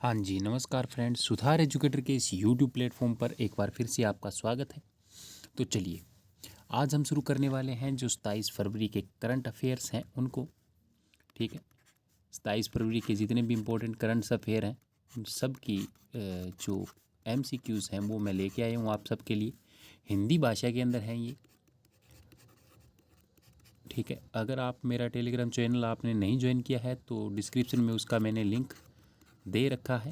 हाँ जी, नमस्कार फ्रेंड्स। सुधार एजुकेटर के इस यूट्यूब प्लेटफॉर्म पर एक बार फिर से आपका स्वागत है। तो चलिए, आज हम शुरू करने वाले हैं जो 27 फरवरी के करंट अफेयर्स हैं उनको। ठीक है, 27 फरवरी के जितने भी इम्पोर्टेंट करंट अफेयर हैं उन सब की जो MCQs हैं वो मैं लेके आया हूँ आप सबके लिए। हिंदी भाषा के अंदर हैं ये। ठीक है, अगर आप मेरा टेलीग्राम चैनल आपने नहीं ज्वाइन किया है तो डिस्क्रिप्शन में उसका मैंने लिंक दे रखा है,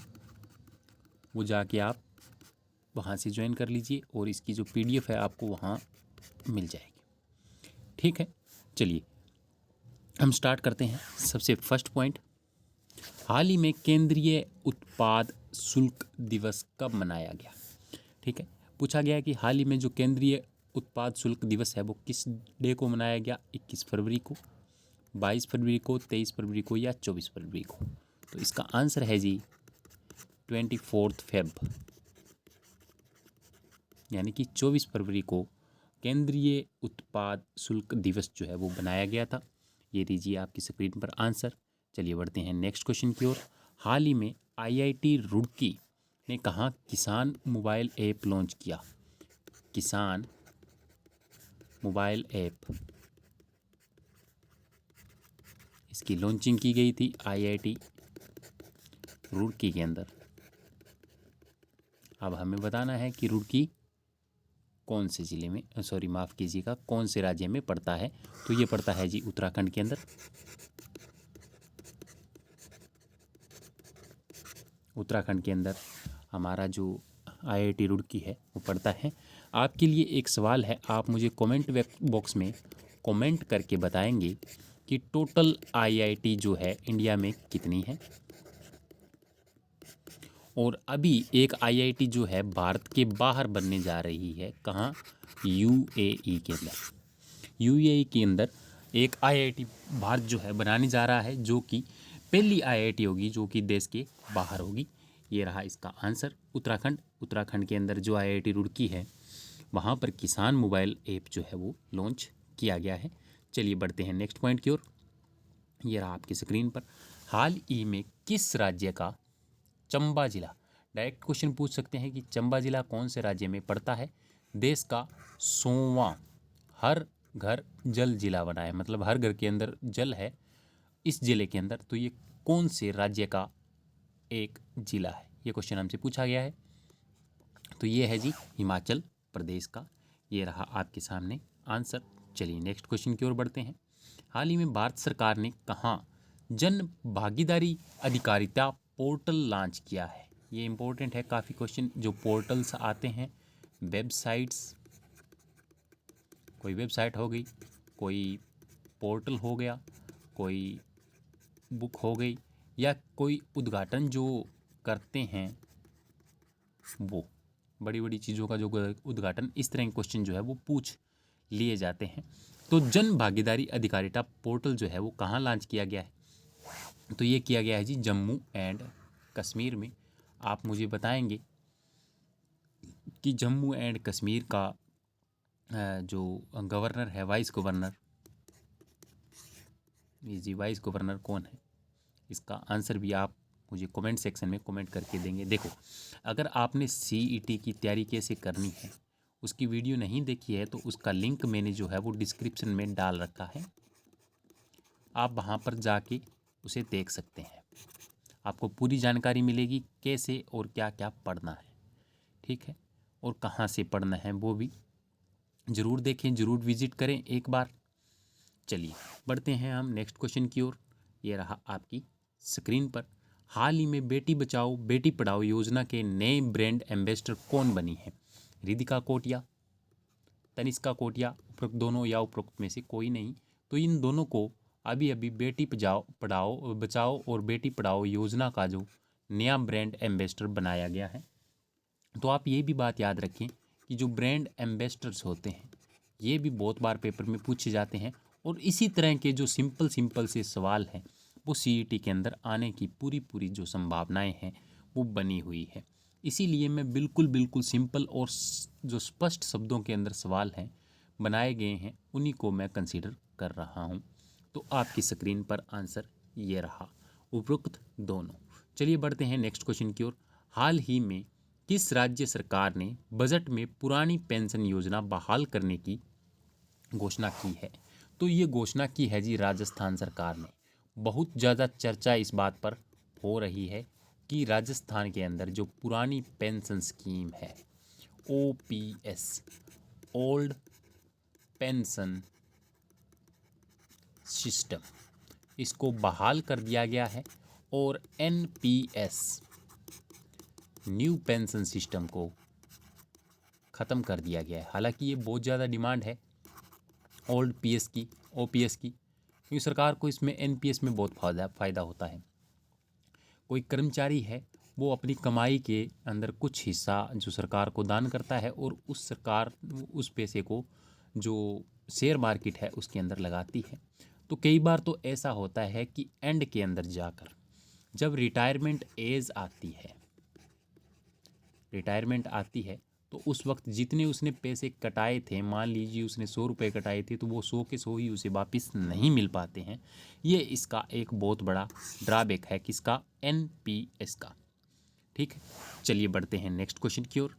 वो जाके आप वहाँ से ज्वाइन कर लीजिए और इसकी जो PDF है आपको वहाँ मिल जाएगी। ठीक है, चलिए हम स्टार्ट करते हैं। सबसे फर्स्ट पॉइंट, हाल ही में केंद्रीय उत्पाद शुल्क दिवस कब मनाया गया। ठीक है, पूछा गया कि हाल ही में जो केंद्रीय उत्पाद शुल्क दिवस है वो किस डे को मनाया गया, 21 फरवरी को, 22 फरवरी को, 23 फरवरी को या 24 फरवरी को। तो इसका आंसर है जी 24 फेब, यानी कि 24 फरवरी को केंद्रीय उत्पाद शुल्क दिवस जो है वो बनाया गया था। ये दीजिए आपकी स्क्रीन पर आंसर। चलिए बढ़ते हैं नेक्स्ट क्वेश्चन की ओर। हाल ही में IIT रुड़की ने कहाँ किसान मोबाइल ऐप लॉन्च किया। किसान मोबाइल ऐप, इसकी लॉन्चिंग की गई थी IIT रुड़की के अंदर। अब हमें बताना है कि रुड़की कौन से ज़िले में, सॉरी माफ़ कीजिएगा, कौन से राज्य में पड़ता है। तो ये पड़ता है जी उत्तराखंड के अंदर। उत्तराखंड के अंदर हमारा जो IIT रुड़की है वो पड़ता है। आपके लिए एक सवाल है, आप मुझे कमेंट बॉक्स में कमेंट करके बताएंगे कि टोटल IIT जो है इंडिया में कितनी है। और अभी एक IIT जो है भारत के बाहर बनने जा रही है, कहाँ, UAE के अंदर। UAE के अंदर एक IIT भारत जो है बनाने जा रहा है, जो कि पहली IIT होगी जो कि देश के बाहर होगी। ये रहा इसका आंसर, उत्तराखंड। उत्तराखंड के अंदर जो IIT रुड़की है वहाँ पर किसान मोबाइल ऐप जो है वो लॉन्च किया गया है। चलिए बढ़ते हैं नेक्स्ट पॉइंट की ओर। ये रहा आपकी स्क्रीन पर, हाल ही में किस राज्य का चंबा जिला, डायरेक्ट क्वेश्चन पूछ सकते हैं कि चंबा जिला कौन से राज्य में पड़ता है। देश का 100वां हर घर जल जिला बना है, मतलब हर घर के अंदर जल है इस जिले के अंदर। तो ये कौन से राज्य का एक जिला है, ये क्वेश्चन हमसे पूछा गया है। तो ये है जी हिमाचल प्रदेश का। ये रहा आपके सामने आंसर। चलिए नेक्स्ट क्वेश्चन की ओर बढ़ते हैं। हाल ही में भारत सरकार ने कहाँ जन भागीदारी अधिकारिता पोर्टल लॉन्च किया है। ये इंपॉर्टेंट है काफ़ी क्वेश्चन जो पोर्टल्स आते हैं, वेबसाइट्स, कोई वेबसाइट हो गई, कोई पोर्टल हो गया, कोई बुक हो गई, या कोई उद्घाटन जो करते हैं वो, बड़ी बड़ी चीज़ों का जो उद्घाटन, इस तरह के क्वेश्चन जो है वो पूछ लिए जाते हैं। तो जन भागीदारी अधिकारिता पोर्टल जो है वो कहाँ लॉन्च किया गया है। तो ये किया गया है जी जम्मू एंड कश्मीर में। आप मुझे बताएंगे कि जम्मू एंड कश्मीर का जो गवर्नर है, वाइस गवर्नर, जी वाइस गवर्नर कौन है। इसका आंसर भी आप मुझे कमेंट सेक्शन में कमेंट करके देंगे। देखो, अगर आपने CET की तैयारी कैसे करनी है उसकी वीडियो नहीं देखी है तो उसका लिंक मैंने जो है वो डिस्क्रिप्शन में डाल रखा है, आप वहाँ पर जाके उसे देख सकते हैं। आपको पूरी जानकारी मिलेगी कैसे और क्या क्या पढ़ना है। ठीक है, और कहाँ से पढ़ना है वो भी ज़रूर देखें, ज़रूर विजिट करें एक बार। चलिए बढ़ते हैं हम नेक्स्ट क्वेश्चन की ओर। ये रहा आपकी स्क्रीन पर, हाल ही में बेटी बचाओ बेटी पढ़ाओ योजना के नए ब्रांड एम्बेसडर कौन बनी है। रिदिका कोटिया, तनिष्का कोटिया, उपरोक्त दोनों या उपरोक्त में से कोई नहीं। तो इन दोनों को अभी अभी बेटी बचाओ और बेटी पढ़ाओ योजना का जो नया ब्रांड एम्बेसडर बनाया गया है। तो आप ये भी बात याद रखें कि जो ब्रांड एम्बेसडर्स होते हैं ये भी बहुत बार पेपर में पूछे जाते हैं, और इसी तरह के जो सिंपल से सवाल हैं वो CET के अंदर आने की पूरी जो संभावनाएं हैं वो बनी हुई है। इसीलिए मैं बिल्कुल सिंपल और जो स्पष्ट शब्दों के अंदर सवाल हैं बनाए गए हैं उन्हीं को मैं कंसीडर कर रहा हूं। तो आपकी स्क्रीन पर आंसर ये रहा, उपरोक्त दोनों। चलिए बढ़ते हैं नेक्स्ट क्वेश्चन की ओर। हाल ही में किस राज्य सरकार ने बजट में पुरानी पेंशन योजना बहाल करने की घोषणा की है? तो ये घोषणा की है जी राजस्थान सरकार ने। बहुत ज़्यादा चर्चा इस बात पर हो रही है कि राजस्थान के अंदर जो पुरानी पेंशन स्कीम है, ओपीएस, ओल्ड पेंशन सिस्टम, इसको बहाल कर दिया गया है और एनपीएस, न्यू पेंशन सिस्टम को ख़त्म कर दिया गया है। हालांकि ये बहुत ज़्यादा डिमांड है ओल्ड पीएस की, ओपीएस की, क्योंकि सरकार को इसमें एनपीएस में बहुत फ़ायदा होता है। कोई कर्मचारी है वो अपनी कमाई के अंदर कुछ हिस्सा जो सरकार को दान करता है और उस पैसे को जो शेयर मार्केट है उसके अंदर लगाती है। तो कई बार तो ऐसा होता है कि एंड के अंदर जाकर जब रिटायरमेंट आती है तो उस वक्त जितने उसने पैसे कटाए थे, मान लीजिए उसने 100 रुपये कटाए थे, तो वो 100 के 100 ही उसे वापस नहीं मिल पाते हैं। ये इसका एक बहुत बड़ा ड्रॉबैक है, किसका? एनपीएस का। ठीक है, चलिए बढ़ते हैं नेक्स्ट क्वेश्चन की ओर।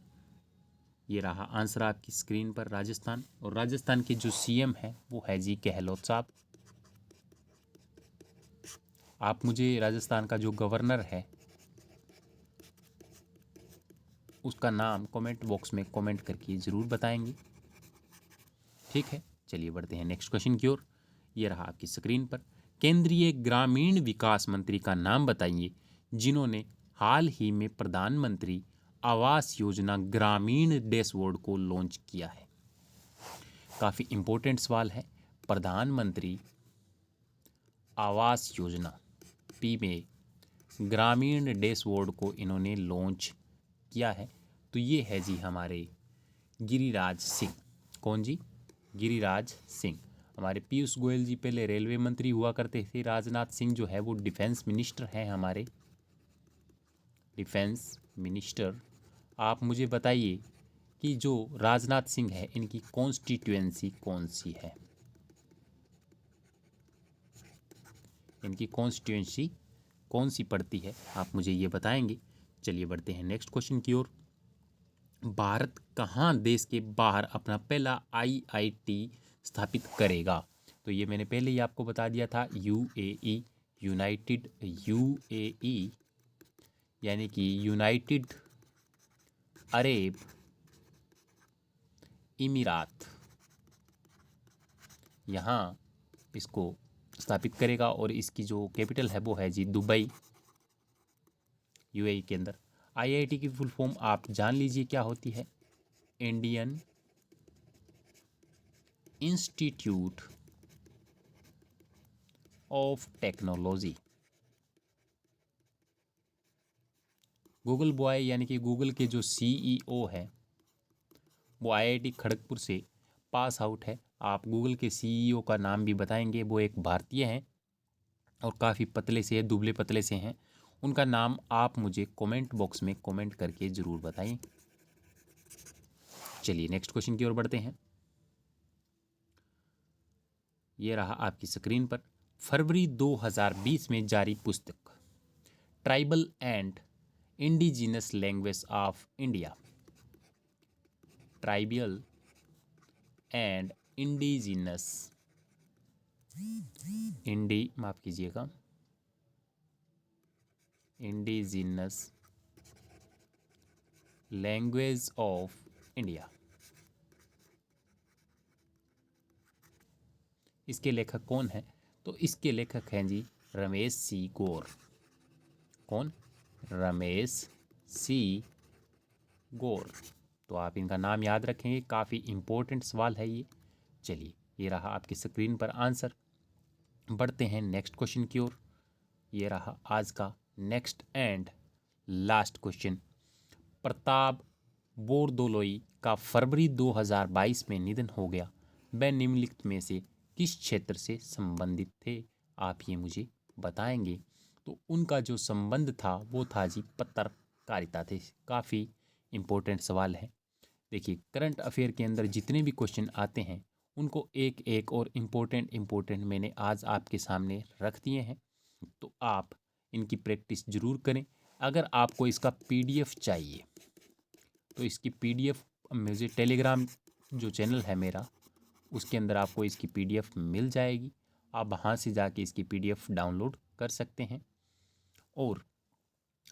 ये रहा आंसर आपकी स्क्रीन पर, राजस्थान। और राजस्थान के जो सीएम है वो है जी गहलोत साहब। आप मुझे राजस्थान का जो गवर्नर है उसका नाम कमेंट बॉक्स में कमेंट करके ज़रूर बताएंगे। ठीक है, चलिए बढ़ते हैं नेक्स्ट क्वेश्चन की ओर। ये रहा आपकी स्क्रीन पर। केंद्रीय ग्रामीण विकास मंत्री का नाम बताइए जिन्होंने हाल ही में प्रधानमंत्री आवास योजना ग्रामीण डैशबोर्ड को लॉन्च किया है। काफ़ी इम्पोर्टेंट सवाल है। प्रधानमंत्री आवास योजना पी में ग्रामीण डैशबोर्ड को इन्होंने लॉन्च किया है। तो ये है जी हमारे गिरिराज सिंह। कौन जी? गिरिराज सिंह। हमारे पीयूष गोयल जी पहले रेलवे मंत्री हुआ करते थे। राजनाथ सिंह जो है वो डिफेंस मिनिस्टर हैं, हमारे डिफेंस मिनिस्टर। आप मुझे बताइए कि जो राजनाथ सिंह है इनकी कॉन्स्टिट्यूएंसी कौन सी है? इनकी कॉन्स्टिट्यूएंसी कौन सी पड़ती है, आप मुझे ये बताएंगे। चलिए बढ़ते हैं नेक्स्ट क्वेश्चन की ओर। भारत कहाँ देश के बाहर अपना पहला आईआईटी स्थापित करेगा? तो ये मैंने पहले ही आपको बता दिया था, यूएई, यूएई यानी कि यूनाइटेड अरब इमीरात, यहाँ इसको स्थापित करेगा। और इसकी जो कैपिटल है वो है जी दुबई, यूएई के अंदर। आईआईटी की फुल फॉर्म आप जान लीजिए क्या होती है। Indian institute of technology. Google boy यानी कि गूगल के जो सीईओ है वो आईआईटी खड़गपुर से पास आउट है। आप गूगल के सीईओ का नाम भी बताएंगे, वो एक भारतीय हैं और काफ़ी पतले से, दुबले पतले से हैं। उनका नाम आप मुझे कमेंट बॉक्स में कमेंट करके ज़रूर बताएं। चलिए नेक्स्ट क्वेश्चन की ओर बढ़ते हैं। ये रहा आपकी स्क्रीन पर। फरवरी 2020 में जारी पुस्तक tribal and indigenous language of India, tribal and indigenous माफ कीजिएगा, इंडिजिनस लैंग्वेज ऑफ इंडिया, इसके लेखक कौन है? तो इसके लेखक हैं जी रमेश सी गौर। कौन? रमेश सी गौर। तो आप इनका नाम याद रखेंगे, काफ़ी इम्पोर्टेंट सवाल है ये। चलिए, ये रहा आपकी स्क्रीन पर आंसर। बढ़ते हैं नेक्स्ट क्वेश्चन की ओर। ये रहा आज का next and last question. Pratap Bordoloi का फरवरी 2022 में निधन हो गया। वह निम्नलिखित में से किस क्षेत्र से संबंधित थे? आप ये मुझे बताएंगे। तो उनका जो संबंध था वो था जी पत्रकारिता थे। काफ़ी इम्पोर्टेंट सवाल है। देखिए, करंट अफेयर के अंदर जितने भी क्वेश्चन आते हैं उनको एक एक और इम्पोर्टेंट मैंने आज आपके सामने रख दिए हैं। तो आप इनकी प्रैक्टिस ज़रूर करें। अगर आपको इसका PDF चाहिए तो इसकी PDF मुझे टेलीग्राम जो चैनल है मेरा, उसके अंदर आपको इसकी PDF मिल जाएगी। आप वहाँ से जाके इसकी PDF डाउनलोड कर सकते हैं। और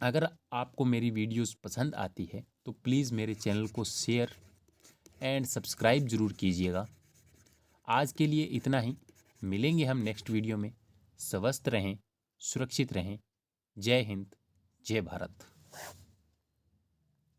अगर आपको मेरी वीडियोस पसंद आती है तो प्लीज़ मेरे चैनल को शेयर एंड सब्सक्राइब ज़रूर कीजिएगा। आज के लिए इतना ही, मिलेंगे हम नेक्स्ट वीडियो में। स्वस्थ रहें, सुरक्षित रहें। जय हिंद, जय भारत।